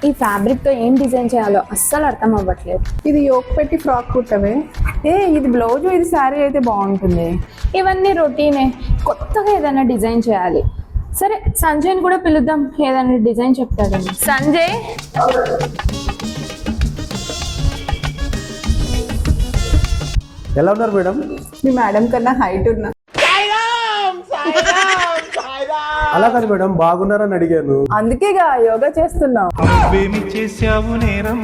ఈ ఫ్యాబ్రిక్ తో ఏం డిజైన్ చేయాలో అస్సలు అర్థం అవ్వట్లేదు. ఇది యోక్ పెట్టి ఫ్రాక్ కుట్టవే. ఇది బ్లౌజ్, ఇది శారీ అయితే బాగుంటుంది. ఇవన్నీ రొటీనే, కొత్తగా ఏదైనా డిజైన్ చేయాలి. సరే సంజయ్ని కూడా పిలుద్దాం, ఏదైనా డిజైన్ చెప్తాడని. సంజయ్, ఎలా ఉన్నారు మేడం? మీ మేడం కన్నా హైట్ ఉన్నా. అలా కాదు మేడం, బాగున్నారని అడిగాను. అందుకేగా యోగా చేస్తున్నావు. నువ్వేమి చేశావు నేరం,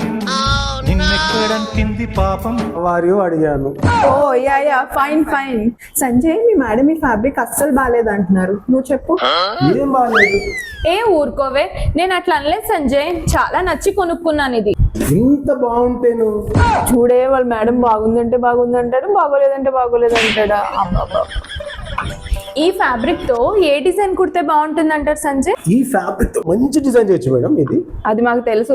నిన్నెక్కడంటింది పాపం. వారియో అడిగాను. ఓ యా ఫైన్ ఫైన్. సంజయ్, మీ మేడం ఈ ఫ్యాబ్రిక్ అస్సలు బాగాలేదు అంటున్నారు, నువ్వు చెప్పు. ఏం బాగాలేదు? ఏ ఊరుకోవే, నేను అట్లా అనలేదు సంజయ్, చాలా నచ్చి కొనుక్కున్నాను ఇది. ఇంత బాగుంటేను చూడే, వాళ్ళ మేడం బాగుందంటే బాగుందంటాడు, బాగోలేదంటే బాగోలేదంటాడా. ఈ ఫ్యాబ్రిక్ తో ఏ డిజైన్ కుడితే బాగుంటుంది అంటారు సంజయ్? ఈ ఫ్యాబ్రిక్ తో మంచి డిజైన్ చేయొచ్చు మేడం. ఇది అది మాకు తెలుసు.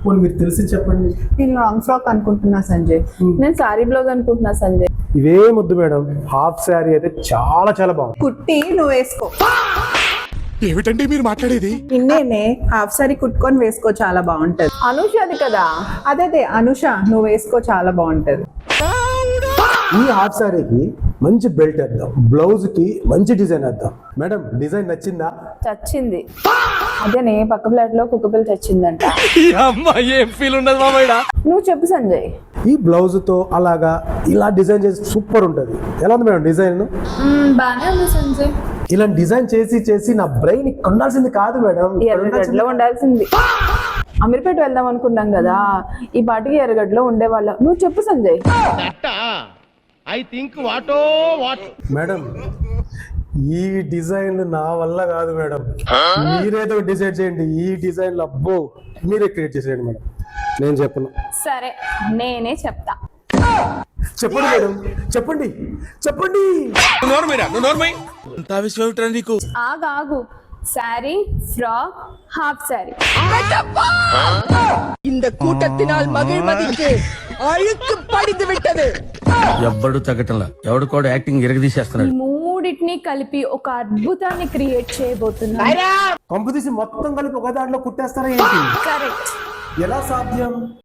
పోనీ మీరు తెలిసి చెప్పండి. నేను లాంగ్ ఫ్రాక్ అనుకుంటున్నా సంజయ్. నేను సారీ బ్లౌజ్ అనుకుంటున్నా సంజయ్. ఇవే ముద్దు మేడం, హాఫ్ శారీ అయితే చాలా చాలా బాగుంది. కుట్టి నువ్వు వేసుకో. ఏమిటండి మీరు మాట్లాడేది? నిన్నేనే హాఫ్ సారీ కుట్టుకొని వేసుకో, చాలా బాగుంటది. అనుష అది కదా, అదే అనుష, నువ్వు వేసుకో, చాలా బాగుంటది. ఈ హాఫ్ శారీకి మంచి బెల్ట్ వేద్దాం, బ్లౌజ్ కి మంచి డిజైన్ వేద్దాం. మేడం, డిజైన్ నచ్చిందా? చచ్చింది. అదేనే పక్క ఫ్లాట్ లో కుక్క పిల్ల చచ్చిందంట. ఏం ఫీల్ ఉండదు మామయ్య. నువ్వు చెప్పు సంజయ్. ఈ బ్లౌజ్ తో అలాగా ఇలా డిజైన్ చేసి సూపర్ ఉంటది. ఎలా ఉంది మేడం డిజైన్? బానే ఉంది సంజయ్. ఇలా డిజైన్ చేసి చేసి నా బ్రెయిన్ ఉండాల్సింది కాదు మేడం. ఎర్రగడ్డలో ఉండాల్సింది. అమీర్పేట వెళ్దాం అనుకున్నాం కదా, ఈ పాటికి ఎర్రగడ్డలో ఉండేవాళ్ళం. నువ్వు చెప్పు సంజయ్. మేడం, ఈ డిజైన్ నా వల్ల కాదు మేడం. మీరేదో డిసైడ్ చేయండి. ఈ డిజైన్ అబ్బో మీరే క్రియేట్ చేసేయండి మేడం, నేను చెప్పను. సరే నేనే చెప్తా. చెప్పండి మేడం, చెప్పండి చెప్పండి. నీకు ఆగు, శారీ, ఫ్రాక్, హాఫ్ శారీ. இந்த கூட்டத்தினால் மகிழ்மதிக்கு அழுக்கு படித்து விட்டது. ఎవ్వడు తగ్గటంలా, ఎవడు కూడా యాక్టింగ్ ఈ ఎరగదీసేస్తున్నాడు. మూడిటిని కలిపి ఒక అద్భుతాన్ని క్రియేట్ చేయబోతున్నా. పంపు తీసి మొత్తం కలిపి ఒక దాంట్లో కుట్టేస్తారా ఏంటి? కరెక్ట్. ఎలా సాధ్యం?